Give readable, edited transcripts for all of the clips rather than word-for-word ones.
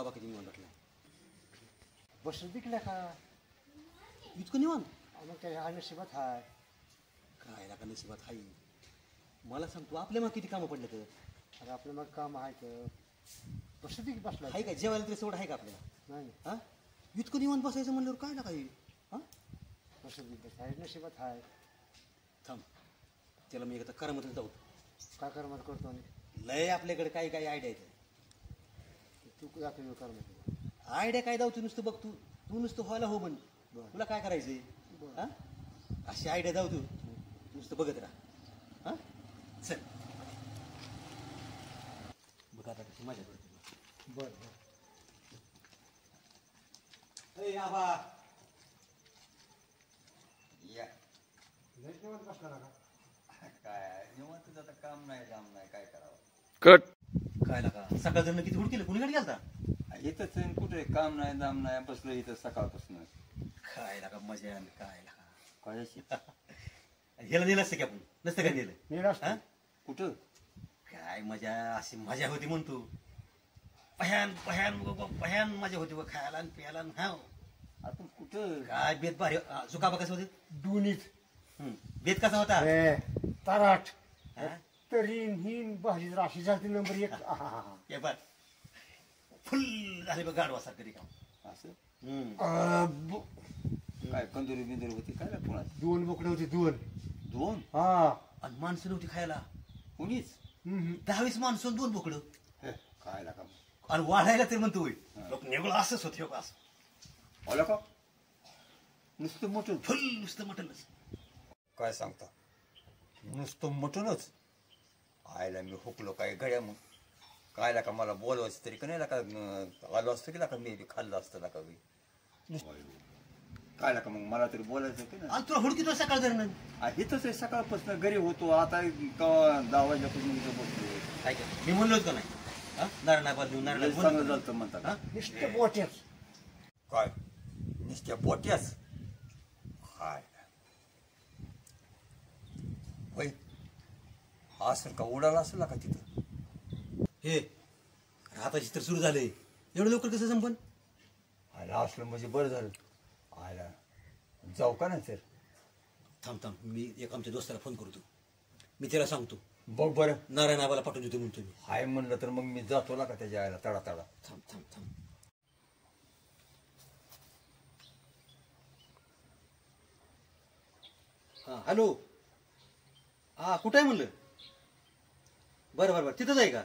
सुका बाकी निवांत वाटला बस दिखल्या का इतकं निवांत मग त्या नशिबात हाय काय लागा नशिबात हाई मला सांग तू आपल्या मग किती कामं पडले तर अरे आपलं मग काम आहे तर बस दिख बसला आहे का जेवायला तरी सोड आहे का आपल्याला नाही हा इतकं निवांत बसायचं म्हणल्यावर काय लागा हा बस दिख बस आहे नशिबात हाय थांब त्याला मी एकदा करामतीला जाऊ काय कर्मात करतो आणि लय आपल्याकडे काही काही आयडिया आहेत तू दाखव कर्मात आयडिया काय जाऊ तू नुसतं बघ तू तू नुसतं व्हायला हो म्हण तुला काय करायचंय हा अशी आयडिया जाऊ तू नुसतं बघत राहा हा चल बघ आता कशी मजा करते बरं ए आबा या निवांत बसला ना काय निवांतच आता काम नाही जाम नाही काय करावं कट काय लागा सकाळ जण किती हुडकेलं कुणीकडे गेलता इथंच आहे, कुठे काम नाही दाम नाही बसलो इथं सकाळपासून काय लागा मजा आली काय लागा कळायची ह्याला नेलं असतं की आपण नसतं का नेलं निराश हा कुठं काय मजा अशी मजा होती म्हणतो पह्यान पह्यान पह्यान मजा होती व खायला आणि प्यायला आणि हा आपण कुठं काय बेत भारी सुकाबा कसं होते दोन्हीच बेत कसा होता तराट हा? तरीन हिन भाजी राशी झाली नंबर एक हे बघ फुल झाले बघ गाडवासारखं रिकाम असं काय कंदुरी बिंदुरी होती काय पुन्हा दोन बोकडे होते दोन दोन हा आणि माणसं नव्हती खायला कुणीच 10-20 माणसं 2 बोकडं हे, काय लागा आणि वाढायला तरी म्हणतो लोक नेगळं असंच होते हो असं आला का नुसतं मटण फुल नुसतं मटणच काय सांगता नुसतं मटणच आयला मी हुकलो काय गड्या मग काय लाका मला बोलवायचं तरी का नाही लाका आलो असतं की लाका मी बी खाल्लं असतं लाका बी काय लाका मग मला तरी बोलायचं की ना आणि तुला हुडकी सकाळ जर इथंच आहे सकाळपासून घरी होतो आता 10 वाजल्यापासून इथं बसलो काय काय मी म्हणलोच का नाही हा नारळा बदलू नारळा चांगलं झालं म्हणतात हा नुसतं बोट्याच काय नुसत्या बोट्याच काय होय असं का उडाला असेल का तिथं हे राहताची तर सुरू झाले एवढं लवकर कसं संपन आयला असलं म्हणजे बरं झालं आयला जाऊ का नाही सर थांब थांब मी एक आमच्या दोस्ताला फोन करतो मी त्याला सांगतो बघ बरं नारायण आबाला पाठवून देतो म्हणतो मी हाय म्हणलं तर मग मी जातो ना का त्याच्या आयला तडा तडा थांब थांब थांब हा हॅलो हा कुठं आहे म्हणलं बरं बरं बरं तिथंच आहे का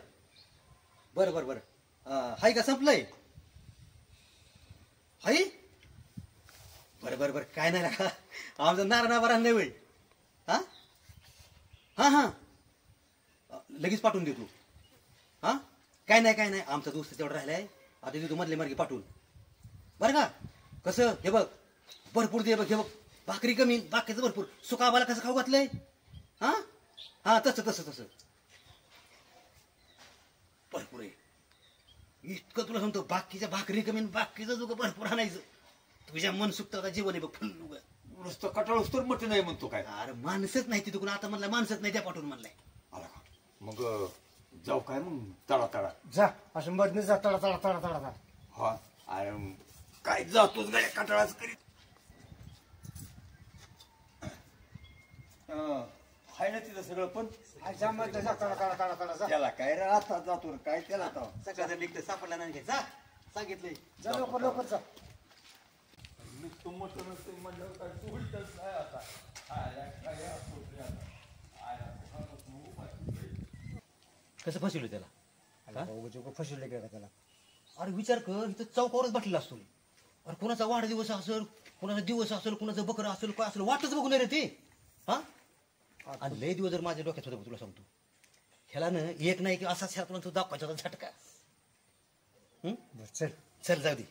बरं बरं बरं हाय का संपलंय हाय बरं बरं बरं काय नाही राखा आमचं नारायणाबारा नाही होय हा हां हां लगेच पाठवून देतो हां काय नाही आमचा दोस्त तेवढा राहिलाय आता देतो मधले मार्गे पाठवून बरं का कसं हे बघ भरपूर दे बघ हे बघ भाकरी कमी बाकीचं भरपूर सुकाबाला कसं खाऊ घातलंय हां हां तसं तसं तसं भरपूर आहे इतकं तुला सांगतो बाकीच्या भाकरी कमी बाकीचं जो भरपूर आणायचं तुझ्या मनसुक्त जीवन आहे बघ फुल नुसतं कटाळूस तर म्हटलं नाही म्हणतो काय अरे माणसंच नाही तिथून आता म्हणलं माणसंच नाही त्या पाठवून म्हणलाय आला का मग जाऊ काय मग तडा तडा जा असं मधनं जा तडा तडा तडा तडा तडा हा अरे काय जातोच गाड्या कटाळाच करीत हाय ना तिथं सगळं पण जा मधनं जा तडा तडा तडा तडा जा त्याला काय रे आता जातो रे, काय त्याला आता सकाळ जर निघतं सापडला नाही जा सांगितलंय जा लवकर लवकर जा नुसतं मोठं नसतं म्हणल्यावर काय सुविधाच नाही आता आयला काय असतो रे आता. कसं फसवलं त्याला फसवले का त्याला अरे विचार कर इथं चौकावरच बसलेला असतो अरे कोणाचा वाढदिवस असेल कोणाचा दिवस असेल कोणाचं बकरं असेल काय असेल वाटच बघून रे ते हा आणि लय दिवस जर माझ्या डोक्यात होतं तुला सांगतो ह्याला ना एक नाही की असाच ह्याला तुला तो दाखवायचा होता झटका चल चल जाऊ दे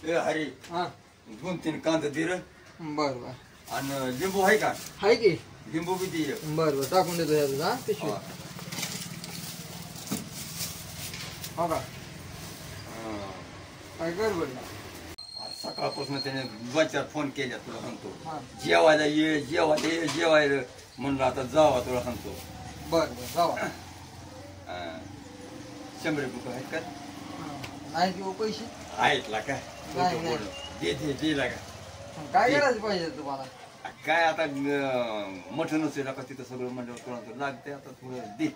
ए हरी हा 2-3 कांदा दे रे बर बर आणि लिंबू आहे का हाय की लिंबू बी दे बर बर टाकून देतो यात हा पिशवी हो का काय कर बर सकाळपासून त्याने वचार फोन केला तुला सांगतो हा. जेवायला ये जेवायला ये जेवायला म्हणलं आता जावा तुला सांगतो बर बर जावा. 100 रुपये आहेत का नाही देऊ पैसे आहेत ला काय नाही, नाही. दे ला का काय करायचं पाहिजे तुम्हाला? काय आता मटणच आहे का तिथं सगळं म्हणलं तुला लागते आता थोडं दे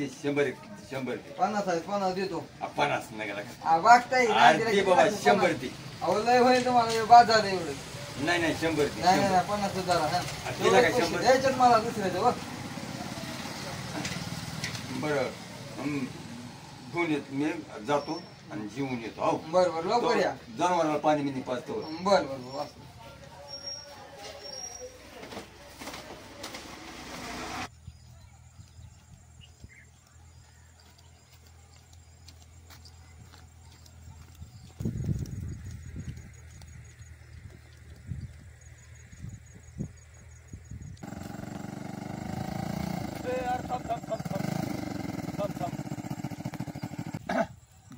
100 दे 50 आहे 50 देतो. 50 नाही गेला का वागताय दे बाबा 100 दे अहो लय होईल तुम्हाला बाद झालं एवढं. नाही 100 दे नाही नाही 50 जरा दिला का 100? द्यायच्यात मला दुसऱ्याचं बघ. बरं घेऊन येत मी जातो आणि जेवून येतो हो बर बर लवकर या. जनावराला पाणी बिनी पाजतो बर बर बर वाचतो.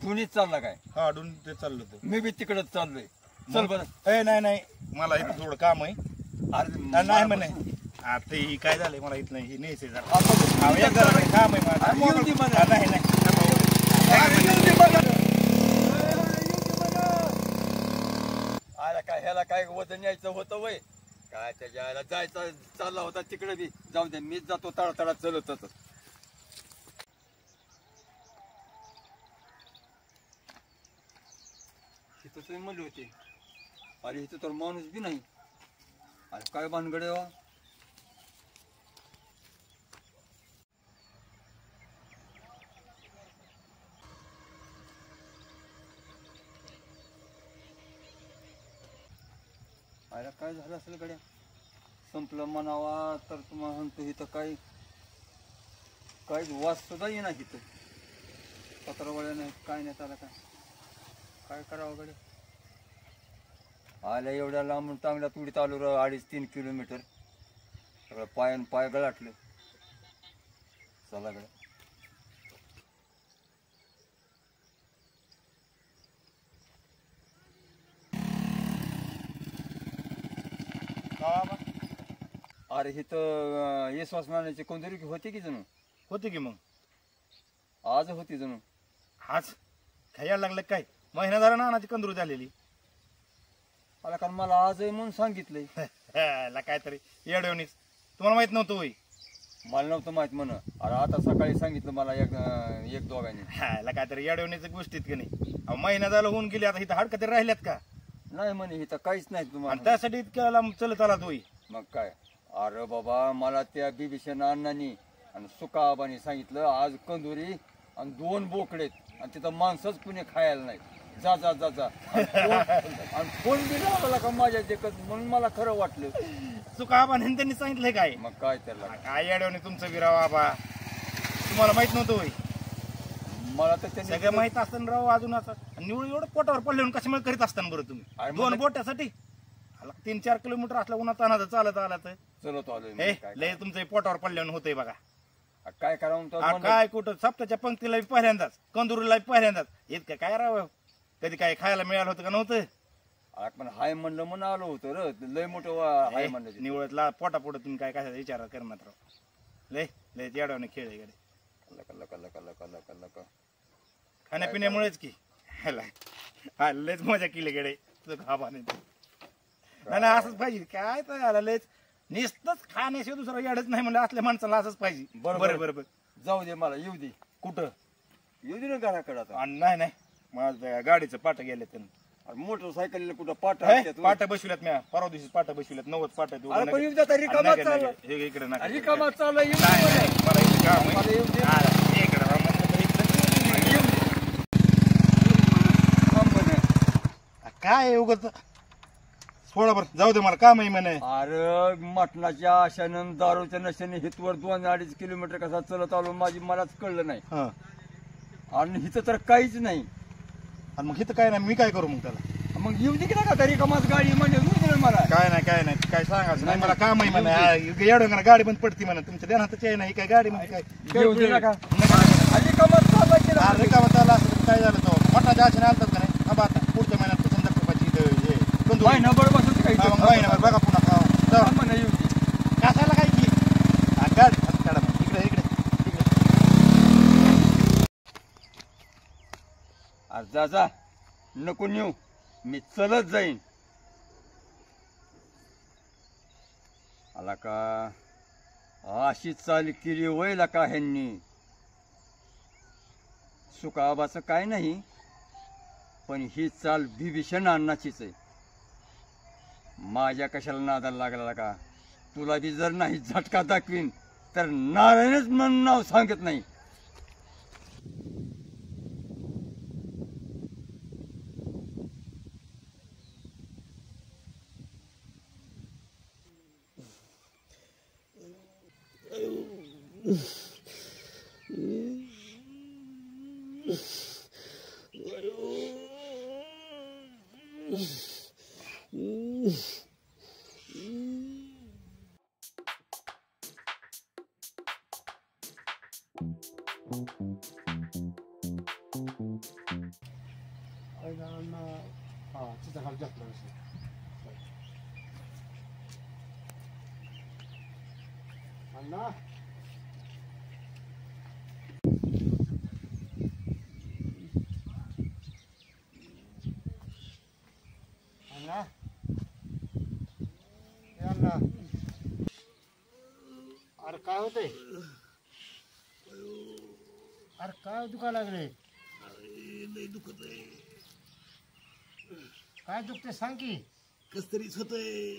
दोन्हीच चालला काय हा अडून ते चाललो होतो. मी बी तिकडच चाललोय चल बरं नाही मला इथं थोडं काम आहे. अरे नाही म्हणे आता ही काय झालंय मला इथं नाही न्यायचंय जरा. आता अहो, एक जरा काम आहे माझं. अरे येऊ दे मला. नाही आला काय ह्याला काय वजन यायचं होतं वय काय त्याच्या आयला जायचं चालला होता तिकडे बी जाऊ दे मीच जातो तडा चलत होतो तिथं तुम्ही म्हणले होते अरे इथं तर माणूस बी नाही अरे काय भानगडे वा अरे काय झालं असेल गड्या संपलं म्हणावा तर तुम्हाला म्हणतो इथं काही काहीच वास सुद्धा येईना इथं पत्रावळ्या नाही काय नाही त्याला काय करावं गड्या आल्या एवढ्या लांबून चांगल्या तुडीत आलो 2.5-3 किलोमीटर सगळं पाय गळाटलं चला गड्या अरे हे तर येसवास मानायचे कोणतरी होते की जणू होते की मग आज होती जणू आज खायला लागलं काय महिना झाला नानाची कंदूर झालेली. मला कारण मला आजही म्हणून सांगितलंय ह्याला काहीतरी येडवणीच तुम्हाला माहित नव्हतं होई. मला नव्हतं माहित म्हण अरे आता सकाळी सांगितलं मला एक दोघांनी ह्याला काहीतरी येडवणीच्या गोष्टीत की नाही. अहो, महिना झाला होऊन गेली आता इथं हाडकं तरी राहिल्यात का नाही म्हणे इथं काहीच नाही आणि तुम्हाला त्यासाठी इतक्या लांब चलत आला होई. मग काय अरे बाबा मला त्या बिभीषण अण्णांनी आणि सुका आबांनी सांगितलं आज कंदुरी आणि 2 बोकडेत आणि तिथं माणसंच कुणी खायला नाही जा जा जा जा आणि फोन बी लावला का माझ्या देखत म्हणून मला खरं वाटलं चुका आबाने त्यांनी सांगितलंय काय मग काय त्याला काय येडवणी तुमचं विराव आबा तुम्हाला माहित नव्हतं होई. मला तर त्यांनी सगळं माहित असताना राव अजून असं निवड एवढं पोटावर पडले कशामुळे करीत असताना बरं तुम्ही अरे 2 मग- बोट्यासाठी 3-4 किलोमीटर असलं उन्हात तानाचं चालत आला तर चलत आलोय हे म्हणजे काय लय तुमचं पोटावर पडल्यावर होतंय बघा. काय करावं तर आ, म्हणलं. काय कुठं सप्ताच्या पंक्तीला बी पहिल्यांदाच कंदुरीला बी पहिल्यांदाच इतकं काय राव कधी काय खायला मिळालं होतं का नव्हतं. अरे पण हाय म्हणलं म्हणून आलो होतो र लय मोठं हाय म्हणलं ते. निवडला पोटा पुढे तुम्ही काय कशाचा विचार करणार राव लय लय येडवणे खेळ आहे गडे. कल्ला खाण्यापिण्यामुळेच की ह्याला हा लयच मजा केली गडे तुझं खाबाने नाही असंच पाहिजे काय तर याला लयच नुसतंच खाण्याशिवाय दुसरं येडच नाही म्हणलं असल्या माणसाला असंच पाहिजे. बरोबर बरोबर जाऊ दे मला येऊ दे कुठं येऊ दे ना घराकडे आता आणि नाही माझं गाडीचं पाट गेले अरे मोटरसायकलीला कुठं पाठ पाट बसविल्यात मी परवा दिवशी पाट बसविल्यात 90 पाट आहेत. अरे पण येऊ दे आता रिकामात चालला. हे इकडे नका. रिकामात चालला येऊ दे नाही, मला. नाही, मला इथं काम आहे. मला येऊ दे. हा, इकडे राव, म्हणलं तर इकडे. येऊ दे. थांब म्हणे. काय उगत सोडा बरं जाऊ दे मला काम आहे म्हणे. अरे मटणाच्या आशानं दारूच्या नशेने हितवर 2-2.5 किलोमीटर कसा चलत आलो मलाच कळलं नाही हा आणि हिथं तर काहीच नाही आणि मग इथं काय नाही मी काय करू मग त्याला. मग येऊ दे की नका तरी कमाच गाडी म्हणजे येऊ दे मला काय नाही काय सांगायचं नाही मला काम आहे म्हणे. एवढं गाडी बंद पडती म्हणा तुमच्या ध्यानातच आहे नाही काय गाडी म्हणजे काय येऊ दे नका नका. आणि कमाच चालवायची ना. रिकामं चालला असं काय झालं तो मटणाच्या आशेने आलतात का नाही. आता पुढच्या महिन्यात 100 रुपयाची तू महिनाभर बसून काही हा, मग महिनाभर बघा पुन्हा जाऊ. म्हणा येऊ दे. कशाला काय की हा, काढ हात काढा मग. इकडे इकडे अरे जा जा नको नेऊ मी चलत जाईन आला का अशी चाल केली होईल का ह्यांनी सुकाबाचं काय नाही पण ही चाल बिभीषण अन्नाचीच आहे माझ्या कशाला नादाला लागला का तुला बी जर नाही झटका दाखवीन तर नारायणच म्हणून नाव सांगत नाही हा तिथं खाली टाकलं अण्णा अण्णा ए अण्णा अरे काय होतंय अरे काय दुखायला लागले काय दुखते सांग की कस तरीच होतंय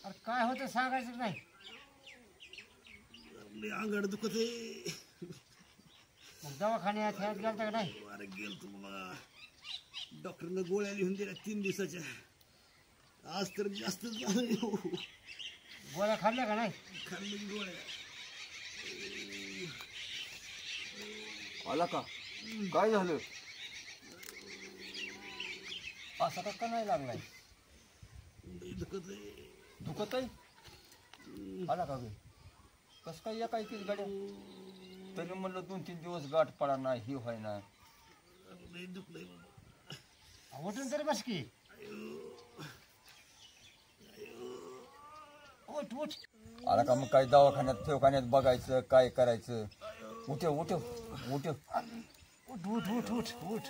अरे काय होतं सांगायचं नाही अंगाड दुखत आहे मग दवाखान्यात ह्यात गेलता का नाही अरे गेलतो बाबा डॉक्टरनं गोळ्या लिहून दिल्या 3 दिवसाच्या आज तर जास्त झालं हो. गोळ्या खाल्ल्या का नाही खाल्ली गोळ्या आला का काय झालं असा का नाही लागलाय लई दुखत आहे दुखत आहे आला का गे कस काय या काय केली गाड्या तरी म्हणलं 2-3 दिवस गाठ पडा नाही ही व्हाय ना लई दुखलंय बाबा उठून तरी बस की उठ उठ आला का मग काय दवाखान्यात ठेवखान्यात बघायचं काय करायचं उठव उठव उठव उठ उठ उठ उठ उठ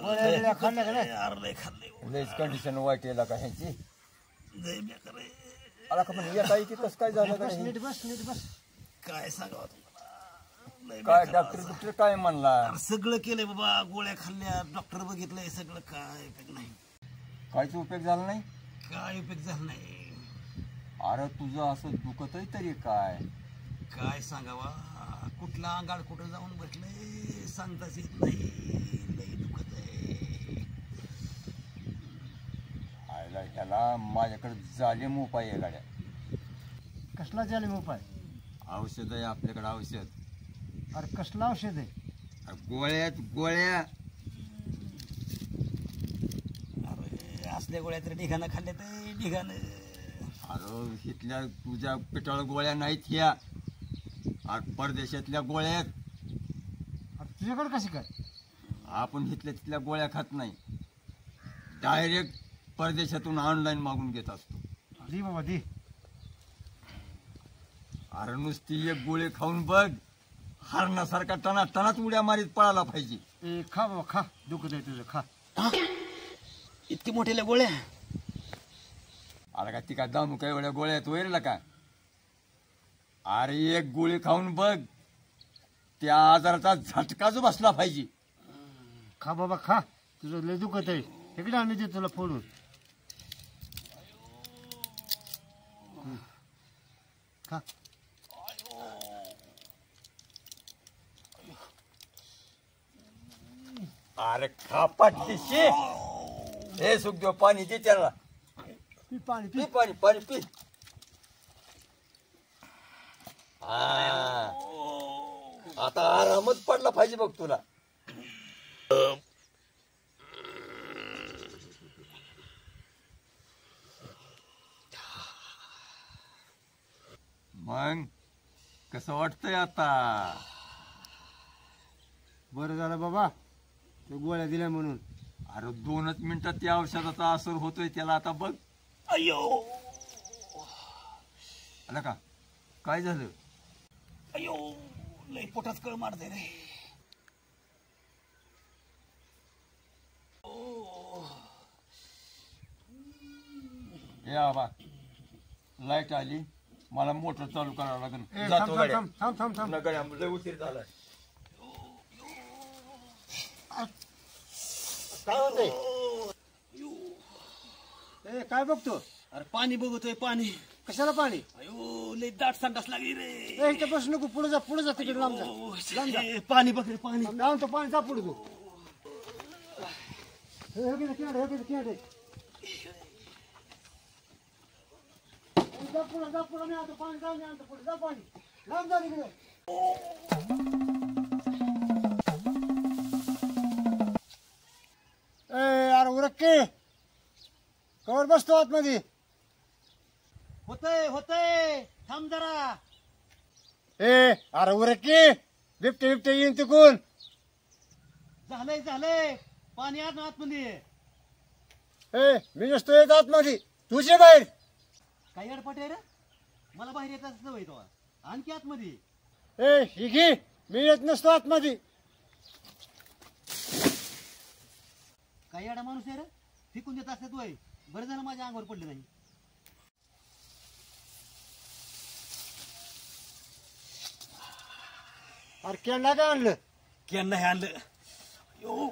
गोळ्या बिळ्या खाल्ल्या का नाही यार लई खाल्लंय लयच कंडिशन वाईट येला का ह्याची लई बेकार आहे. आला का पण या काय की कसं काय झालं बस का नीट बस नीट बस काय सांगावं तुम्हाला लई काय बेकार डॉक्टर बिक्टर काय म्हणला अरे सगळं केलंय बाबा गोळ्या खाल्ल्या डॉक्टर बघितलंय सगळं काय उपयोग नाही काहीच उपयोग झाला नाही काय उपयोग झाला नाही अरे तुझं असं दुखतही तरी काय काय सांगावा कुठला अंगाड कुठं जाऊन बसलंय सांगताच येत नाही लई दुखत आहे आयला ह्याला माझ्याकडे जालीम उपाय आहे गाड्या कसला जालिम उपाय औषध आहे आपल्याकडे औषध अरे कसलं औषध आहे अरे गोळ्यात गोळ्या अरे असल्या गोळ्या तर ढिगाणं खाल्ल्या तर ढिगाणं अरे इथल्या तुझ्या पिटाळ गोळ्या नाहीत ह्या अरे परदेशातल्या गोळ्या आहेत अरे तुझ्याकडे कशी काय आपण इथल्या तिथल्या गोळ्या खात नाही डायरेक्ट परदेशातून ऑनलाईन मागून घेत असतो दे बाबा दे अरे नुसती एक गोळी खाऊन बघ हरणासारखा टना टनात उड्या मारीत पळाला पाहिजे ए खा बाबा खा दुखत आहे तुझं खा इतकी मोठ्या गोळ्या अरे का ती काय दामू काय एवढ्या गोळ्या आहेत वैरला का अरे एक गोळी खाऊन बघ त्या आजाराचा झटकाच बसला पाहिजे खा बाबा खा तुझं लय दुखत आहे इकडे आम्ही देतो तुला फोडून खा अरे खापाटलीशी हे सुखदेव पाणी दे त्याला पी पाणी पी पी पाणी पाणी पी हा. आता आरामच पडला पाहिजे बघ तुला मग कसं वाटतंय आता बरं झालं बाबा तू गोळ्या दिल्या म्हणून अरे 2च मिनिटात त्या औषधाचा असर होतोय त्याला. आता बघ. अयो आला का? काय झालं? अयो लय पोटात कळ मारते रे. हे आबा लाईट आली, मला मोटर चालू करावं लागेल. ए, जातो थांब गाड्या. थांब थांब थांब थांब. गड्या लय उशीर झालाय. काय होतंय? ए काय बघतो? अरे पाणी बघतोय पाणी. कशाला पाणी? अयो लय दाट संडास लागली रे. ए इथं बस नको, पुढे जा तिकडे लांब जा. लांब जा. ए, पाणी बघ रे पाणी. लांब तो पाणी जा पुढे तू. हे घे किनारे. जा पुढे नाही आता पाणी जाऊन आणतो पुढे. जा पाणी लांब जा तिकडे. ए अरे उरके कवर बसतो आतमध्ये. होतय थांब जरा. ए अरे उरके बिबटे येईन तिकून. झालंय पाणी आज आतमध्ये. ए मी नसतो येत आतमध्ये, तुझे बाहेर. काही अडपट आहे रे. मला बाहेर येतात सवय तो. आणखी आतमध्ये. ए ही घे, मी येत नसतो आतमध्ये. काही अडा माणूस आहे रे. फिकून देत असतात वय. बरं झालं माझ्या अंगावर पडलं नाही. अरे केंडा काय आणलं? केन नाही आणलं.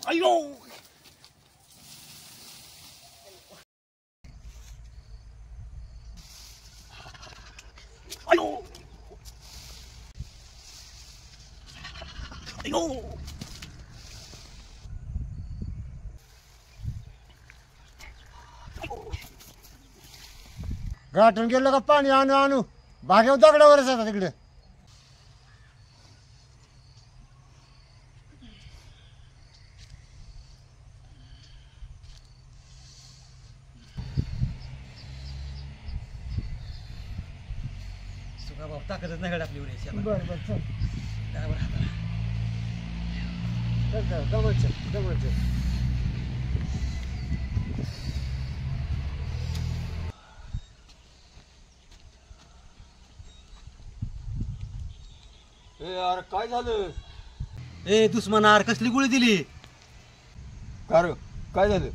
अयो गाठून गेलं का पाणी आणू भाग्यावर दगडावरच आता तिकडे. बाबा ताकदच नाही आपली एवढी. बरं चल काय बरं हाताला. जमायचं. ए अरे काय झालं? ए दुश्मनार कसली गोळी दिली? कार काय झालं?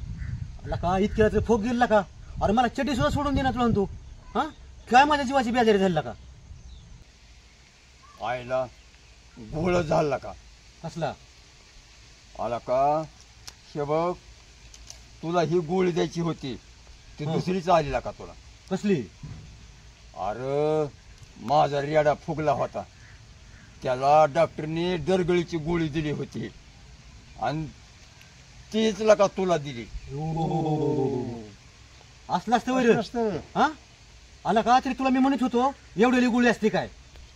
अला का इतक्या रात्री फोक गेला का? अरे मला चड्डी सुद्धा सोडून देणार तुला तू. हा काय माझ्या जीवाची बेजारी झाली का? आईला गोळ झाला का? कसला? आला का? हे बघ, तुला ही गोळी द्यायची होती, ती दुसरीच आलेला का तुला? कसली? अरे माझा रेडा फुगला होता, त्याला डॉक्टरने डरगळीची गोळी दिली होती आणि तीच का तुला दिली. असला असतं हा. आला का तरी तुला मी म्हणत होतो एवढी गोळी असते काय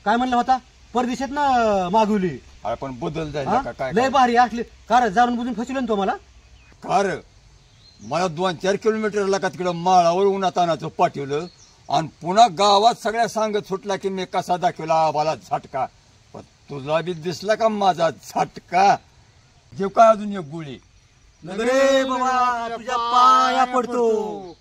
म्हणला होता? परदेशात ना मागवली. अरे पण बदल जायला का काय? लय भारी असली कार जाणून बुजून फसवलं ना तो मला. कार मला 2-4 किलोमीटरला का तिकडं माळावर उन्हात आणायचं पाठवलं आणि पुन्हा गावात सगळ्या सांगत सुटला की मी कसा दाखवला आम्हाला झटका. पण तुझा बी दिसला का माझा झटका? जेव काय अजून एक गोळी? रे बाबा तुझ्या पाया पडतो.